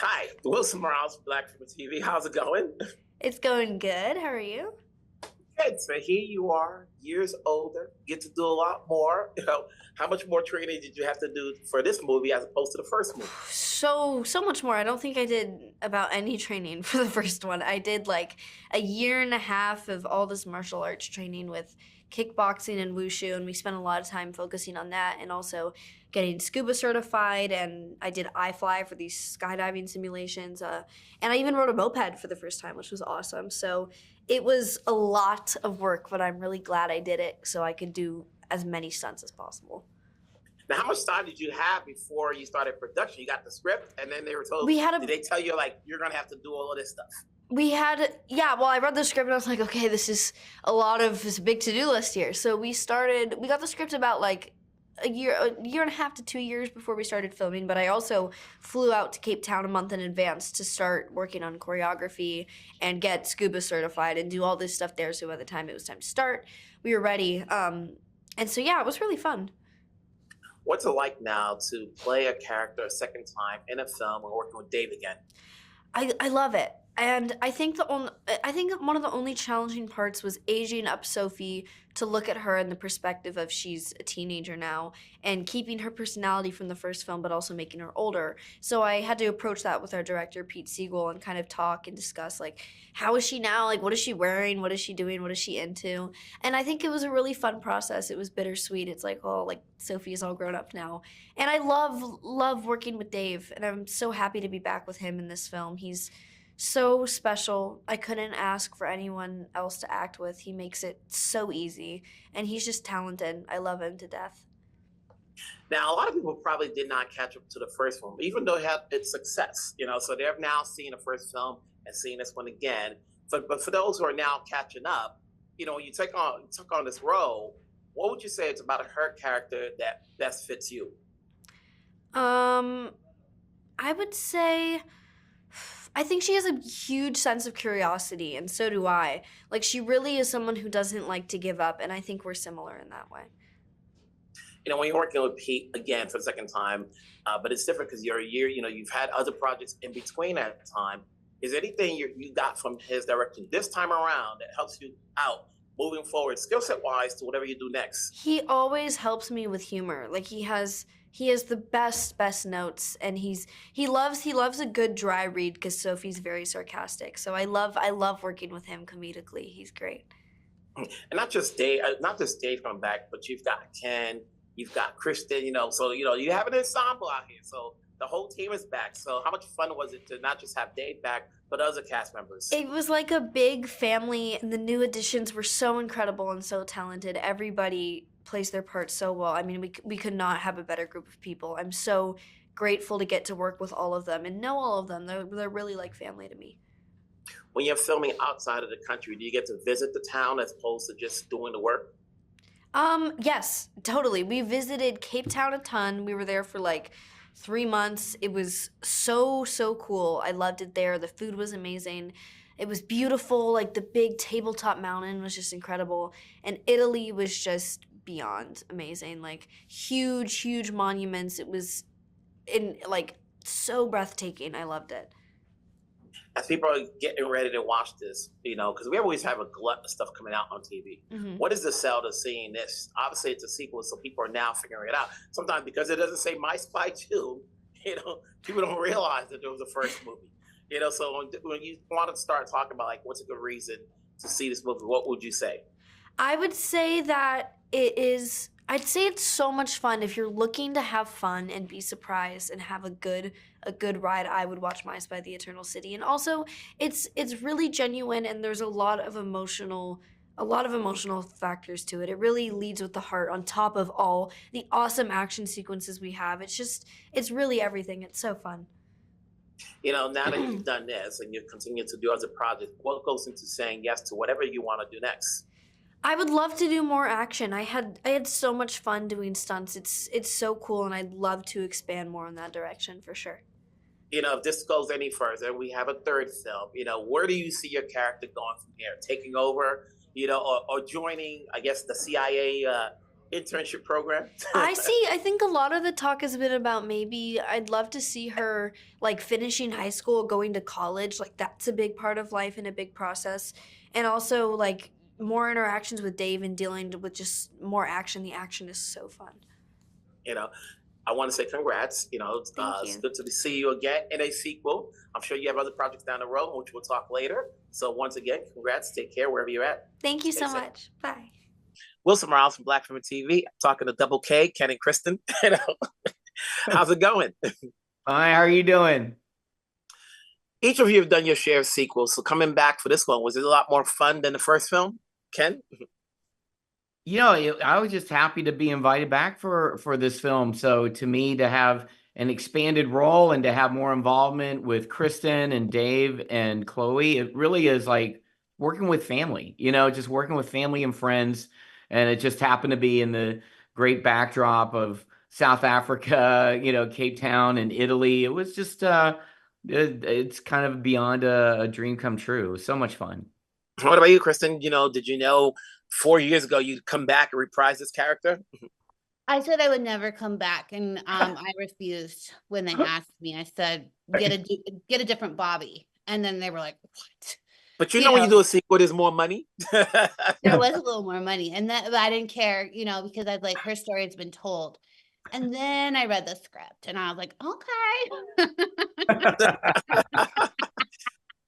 Hi, Wilson Morales, Black from TV. How's it going? It's going good. How are you? Good. So here you are, years older, get to do a lot more. How much more training did you have to do for this movie as opposed to the first movie? So much more. I don't think I did about any training for the first one. I did like a year and a half of all this martial arts training with kickboxing and wushu, and we spent a lot of time focusing on that and also getting scuba certified, and I did iFly for these skydiving simulations, and I even rode a moped for the first time, which was awesome. So it was a lot of work, but I'm really glad I did it so I could do as many stunts as possible. Now, how much time did you have before you started production? You got the script, and then they were told, We had a did they tell you, like, you're going to have to do all of this stuff? well, I read the script and I was like, okay, this is a big to-do list here. So we got the script about like a year and a half to 2 years before we started filming, but I also flew out to Cape Town a month in advance to start working on choreography and get scuba certified and do all this stuff there. So by the time it was time to start, we were ready. And so, yeah, it was really fun. What's it like now to play a character a second time in a film and working with Dave again? I love it. And I think one of the only challenging parts was aging up Sophie to look at her in the perspective of she's a teenager now and keeping her personality from the first film, but also making her older. So I had to approach that with our director, Pete Segal, and kind of talk and discuss, like, how is she now? Like, what is she wearing? What is she doing? What is she into? And I think it was a really fun process. It was bittersweet. It's like, oh, like, Sophie is all grown up now. And I love working with Dave, and I'm so happy to be back with him in this film. He's so special. I couldn't ask for anyone else to act with. He makes it so easy, and he's just talented. I love him to death. Now, a lot of people probably did not catch up to the first one, even though it had its success, so they've now seen the first film and seen this one again. But for those who are now catching up, when you took on this role, what would you say it's about her character that best fits you? I would say I think she has a huge sense of curiosity, and so do I. Like, she really is someone who doesn't like to give up, and I think we're similar in that way. When you're working with Pete again for the second time, but it's different because you're a year, you've had other projects in between that time. Is there anything you got from his direction this time around that helps you out moving forward, skill set wise, to whatever you do next? He always helps me with humor. Like, he has the best notes, and he loves a good dry read because Sophie's very sarcastic. So I love working with him comedically. He's great. And not just Dave coming back, but you've got Ken, you've got Kristen, so you have an ensemble out here. So the whole team is back. So how much fun was it to not just have Dave back, but other cast members? It was like a big family, and the new additions were so incredible and so talented. Everybody plays their part so well. I mean, we could not have a better group of people. I'm so grateful to get to work with all of them and know all of them. They're really like family to me. When you're filming outside of the country, do you get to visit the town as opposed to just doing the work? Yes, totally. We visited Cape Town a ton. We were there for like 3 months. It was so cool. I loved it there. The food was amazing. It was beautiful. Like, the big tabletop mountain was just incredible. And Italy was just beyond amazing. Like, huge monuments. It was so breathtaking. I loved it. As people are getting ready to watch this, because we always have a glut of stuff coming out on TV. Mm-hmm. What is the sell to seeing this? Obviously, it's a sequel, so people are now figuring it out. Sometimes because it doesn't say My Spy 2, people don't realize that there was a first movie. So when you want to start talking about, like, what's a good reason to see this movie, what would you say? I would say that I'd say it's so much fun. If you're looking to have fun and be surprised and have a good ride, I would watch My Spy: The Eternal City. And also, it's really genuine, and there's a lot of emotional factors to it. It really leads with the heart on top of all the awesome action sequences we have. It's really everything. It's so fun. Now that you've done this and you continue to do other projects, what goes into saying yes to whatever you want to do next? I would love to do more action. I had so much fun doing stunts. It's so cool, and I'd love to expand more in that direction for sure. If this goes any further, we have a third film. Where do you see your character going from here? Taking over, or joining, I guess, the CIA, internship program. I think a lot of the talk has been about maybe I'd love to see her like finishing high school, going to college. Like that's a big part of life and a big process. And also like more interactions with Dave and dealing with just more action. The action is so fun. You know, I want to say congrats. Thank It's you. good to see you again in a sequel. I'm sure you have other projects down the road, which we'll talk later. So once again, congrats. Take care wherever you're at. Thank you Stay so safe. much. Bye. Wilson Morales from Black Film TV. I'm talking to Double K, Ken and Kristen. How's it going? Hi, how are you doing? Each of you have done your share of sequels. So coming back for this one, was it a lot more fun than the first film? Ken? I was just happy to be invited back for this film. So to me, to have an expanded role and to have more involvement with Kristen and Dave and Chloe, it really is like working with family, just working with family and friends. And it just happened to be in the great backdrop of South Africa, Cape Town and Italy. It was just, it's kind of beyond a dream come true. It was so much fun. What about you, Kristen? Did you know 4 years ago you'd come back and reprise this character? I said I would never come back, and I refused when they asked me. I said, get a different Bobby. And then they were like, what? But when you do a sequel, there's more money. There was a little more money, and that I didn't care, because I was like, her story has been told. And then I read the script, and I was like, okay.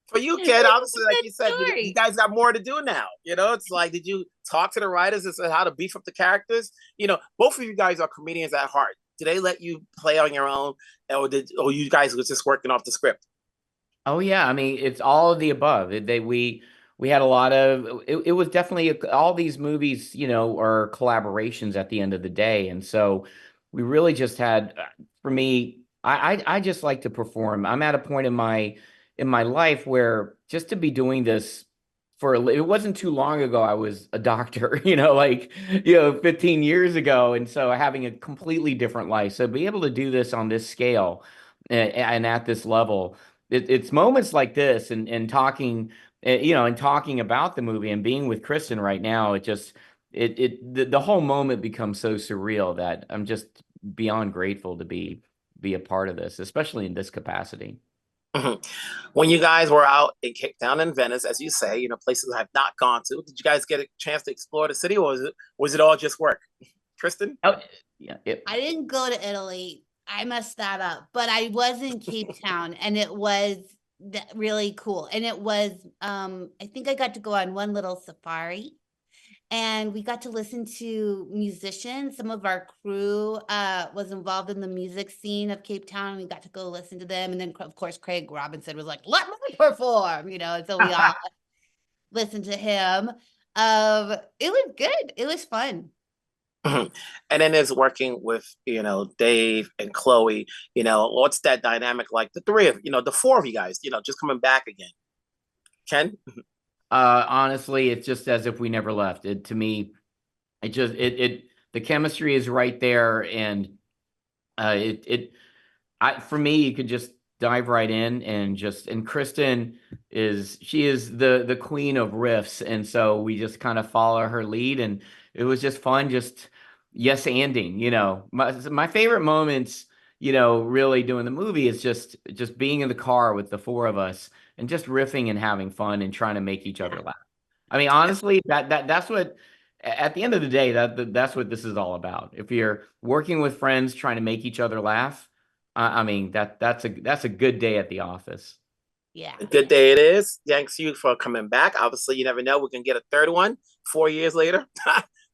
For you, Ken, obviously, like you said, you guys got more to do now. It's like, did you talk to the writers and say how to beef up the characters? Both of you guys are comedians at heart. Did they let you play on your own, or you guys was just working off the script? Oh yeah, I mean it's all of the above. We had a lot of it was definitely all these movies, are collaborations at the end of the day, and so we really just had. For me, I just like to perform. I'm at a point in my life where just to be doing this it wasn't too long ago I was a doctor, 15 years ago, and so having a completely different life. So be able to do this on this scale and at this level. It's moments like this and talking, and talking about the movie and being with Kristen right now. The whole moment becomes so surreal that I'm just beyond grateful to be a part of this, especially in this capacity. When you guys were out in Cape Town and Venice, as you say, places I've not gone to, did you guys get a chance to explore the city, or was it all just work? Kristen? Oh, yeah. I didn't go to Italy. I messed that up, but I was in Cape Town, and it was really cool. And it was, I think I got to go on one little safari, and we got to listen to musicians. Some of our crew was involved in the music scene of Cape Town, and we got to go listen to them. And then, of course, Craig Robinson was like, let me perform, and so we all listened to him. It was good. It was fun. And then there's working with, Dave and Chloe, what's that dynamic like? The three of, the four of you guys, just coming back again. Ken? Honestly, it's just as if we never left. To me, the chemistry is right there. And for me, you could just dive right in and Kristen is the queen of riffs. And so we just kind of follow her lead, and it was just fun. Just yes-anding, my favorite moments, really doing the movie is just being in the car with the four of us and just riffing and having fun and trying to make each other laugh. I mean, honestly, that's what, at the end of the day, that's what this is all about. If you're working with friends, trying to make each other laugh, I mean, that's a good day at the office. Yeah. A good day it is. Thanks you for coming back. Obviously, you never know. We can get a third one 4 years later.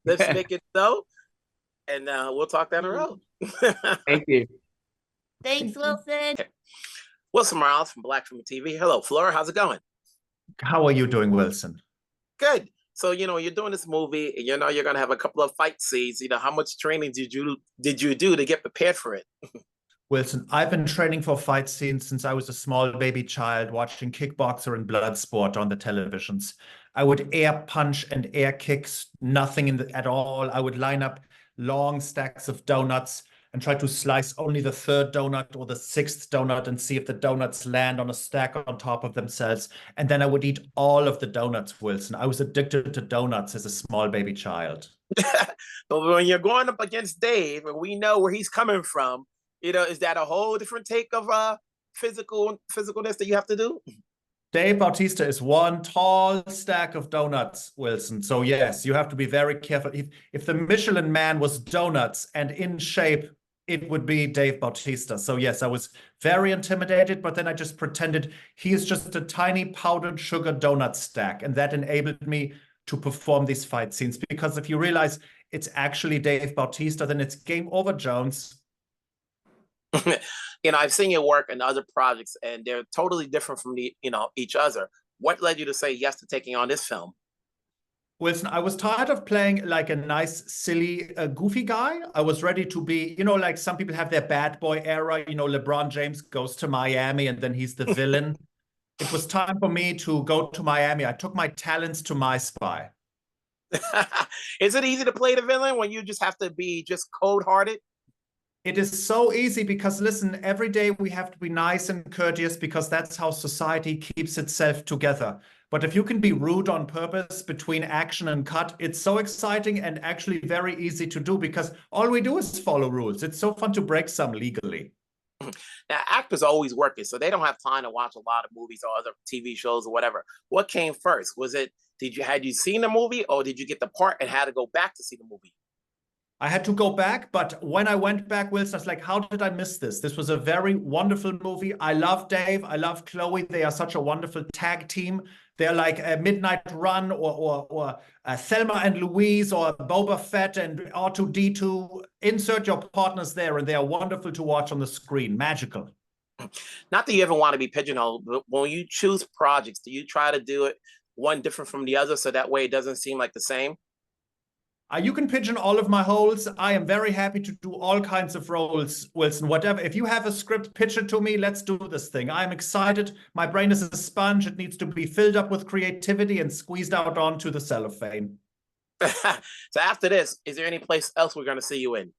Let's make it so. And we'll talk down the road. Thank you. Thanks, Wilson. Wilson Morales from Black Film TV. Hello, Flora. How's it going? How are you doing, Wilson? Good. So, you're doing this movie, and you're going to have a couple of fight scenes. How much training did you do to get prepared for it? Wilson, I've been training for fight scenes since I was a small baby child, watching Kickboxer and Bloodsport on the televisions. I would air punch and air kicks, nothing at all. I would line up long stacks of donuts and try to slice only the third donut or the sixth donut and see if the donuts land on a stack on top of themselves. And then I would eat all of the donuts, Wilson. I was addicted to donuts as a small baby child. But when you're going up against Dave, and we know where he's coming from, is that a whole different take of physicalness that you have to do? Dave Bautista is one tall stack of donuts, Wilson. So yes, you have to be very careful. If the Michelin Man was donuts and in shape, it would be Dave Bautista. So yes, I was very intimidated, but then I just pretended he is just a tiny powdered sugar donut stack. And that enabled me to perform these fight scenes. Because if you realize it's actually Dave Bautista, then it's game over, Jones. I've seen your work in other projects, and they're totally different from each other. What led you to say yes to taking on this film? Wilson, I was tired of playing like a nice, silly, goofy guy. I was ready to be, like some people have their bad boy era. LeBron James goes to Miami and then he's the villain. It was time for me to go to Miami. I took my talents to My Spy. Is it easy to play the villain when you just have to be just cold-hearted? It is so easy because, listen, every day we have to be nice and courteous because that's how society keeps itself together. But if you can be rude on purpose between action and cut, it's so exciting and actually very easy to do because all we do is follow rules. It's so fun to break some legally. Now, actors are always working, so they don't have time to watch a lot of movies or other TV shows or whatever. What came first? Had you seen the movie, or did you get the part and had to go back to see the movie? I had to go back, but when I went back, Wilson, I was like, how did I miss this? This was a very wonderful movie. I love Dave. I love Chloe. They are such a wonderful tag team. They're like a Midnight Run or Thelma and Louise or Boba Fett and R2-D2. Insert your partners there, and they are wonderful to watch on the screen. Magical. Not that you ever want to be pigeonholed, but when you choose projects, do you try to do it one different from the other so that way it doesn't seem like the same? You can pigeon all of my holes. I am very happy to do all kinds of roles, Wilson. Whatever. If you have a script, pitch it to me. Let's do this thing. I'm excited. My brain is a sponge. It needs to be filled up with creativity and squeezed out onto the cellophane. So after this, is there any place else we're going to see you in?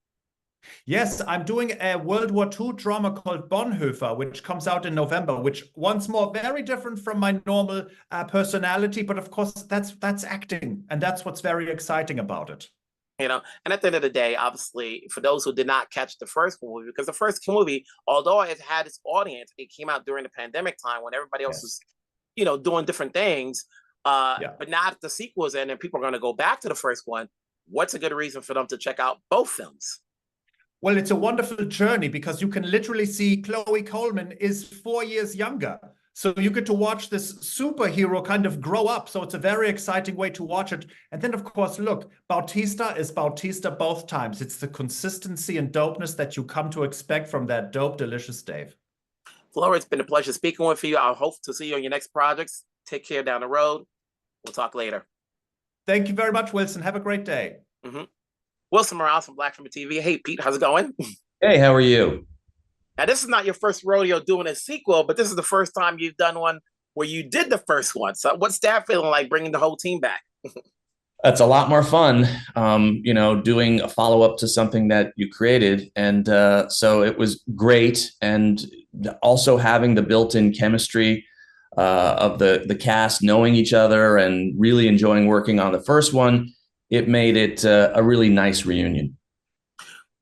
Yes, I'm doing a World War II drama called Bonhoeffer, which comes out in November, which once more, very different from my normal personality. But of course, that's acting. And that's what's very exciting about it. And at the end of the day, obviously, for those who did not catch the first movie, because the first movie, although it had its audience, it came out during the pandemic time when everybody else was, doing different things. But now that the sequel's in and people are going to go back to the first one, what's a good reason for them to check out both films? Well, it's a wonderful journey because you can literally see Chloe Coleman is 4 years younger. So you get to watch this superhero kind of grow up. So it's a very exciting way to watch it. And then, of course, look, Bautista is Bautista both times. It's the consistency and dopeness that you come to expect from that dope, delicious Dave. Florence, it's been a pleasure speaking with you. I hope to see you on your next projects. Take care down the road. We'll talk later. Thank you very much, Wilson. Have a great day. Mm-hmm. Wilson Morales from Black Film TV. Hey, Pete, how's it going? Hey, how are you? Now, this is not your first rodeo doing a sequel, but this is the first time you've done one where you did the first one. So what's that feeling like, bringing the whole team back? That's a lot more fun, doing a follow-up to something that you created. And so it was great. And also having the built-in chemistry of the cast, knowing each other and really enjoying working on the first one, it made it a really nice reunion.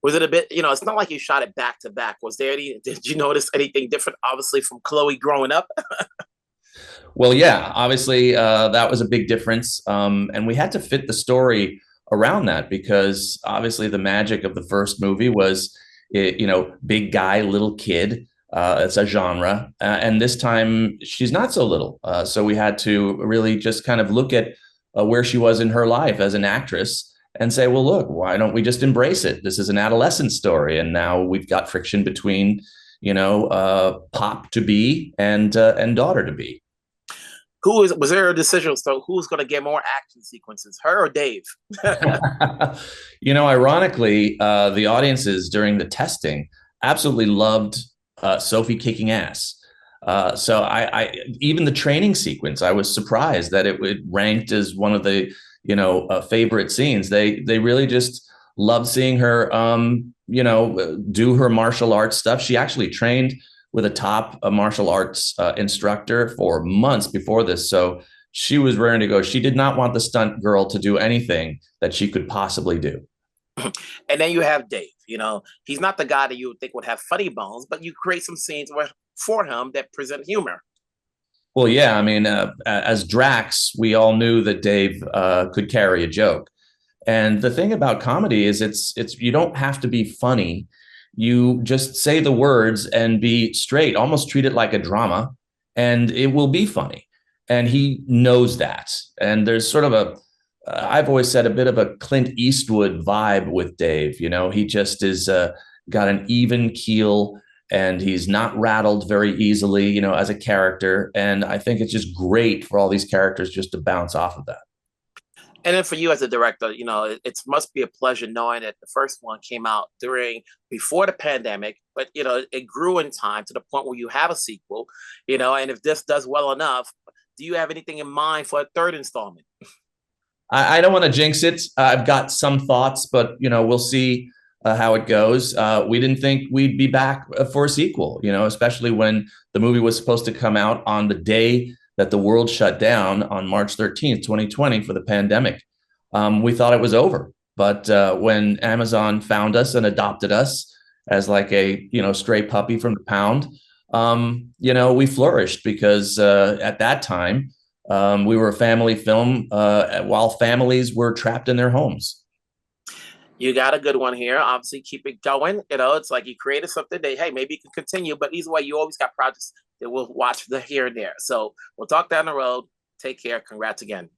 Was it a bit, it's not like you shot it back to back. Did you notice anything different, obviously, from Chloe growing up? Well, yeah, obviously that was a big difference. And we had to fit the story around that because obviously the magic of the first movie was, big guy, little kid. It's a genre. And this time she's not so little. So we had to really just kind of look at where she was in her life as an actress and say, well, look, why don't we just embrace it? This is an adolescent story. And now we've got friction between, pop to be and daughter to be. Was there a decision? So who's going to get more action sequences, her or Dave? Ironically, the audiences during the testing absolutely loved Sophie kicking ass. So I even the training sequence, I was surprised that it ranked as one of the favorite scenes. They really just loved seeing her do her martial arts stuff. She actually trained with a top martial arts instructor for months before this. So she was raring to go. She did not want the stunt girl to do anything that she could possibly do. And then you have Dave. You know, he's not the guy that you would think would have funny bones, but you create some scenes for him that present humor. Well, yeah, I mean, as Drax, we all knew that Dave could carry a joke. And the thing about comedy is it's you don't have to be funny. You just say the words and be straight, almost treat it like a drama, and it will be funny. And he knows that. And there's sort of I've always said, a bit of a Clint Eastwood vibe with Dave. You know, he just is got an even keel, and he's not rattled very easily, you know, as a character. And I think it's just great for all these characters just to bounce off of that. And then for you as a director, you know, it must be a pleasure knowing that the first one came out before the pandemic, but, you know, it grew in time to the point where you have a sequel, you know, and if this does well enough, do you have anything in mind for a third installment? I don't want to jinx it. I've got some thoughts, but, you know, we'll see how it goes. We didn't think we'd be back for a sequel, you know, especially when the movie was supposed to come out on the day that the world shut down on March 13th, 2020 for the pandemic. We thought it was over. But when Amazon found us and adopted us as like a, you know, stray puppy from the pound, you know, we flourished because at that time, we were a family film while families were trapped in their homes. You got a good one here. Obviously, keep it going. You know, it's like you created something that, hey, maybe you can continue, but either way, you always got projects that we'll watch the here and there. So we'll talk down the road. Take care. Congrats again.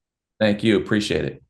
Thank you. Appreciate it.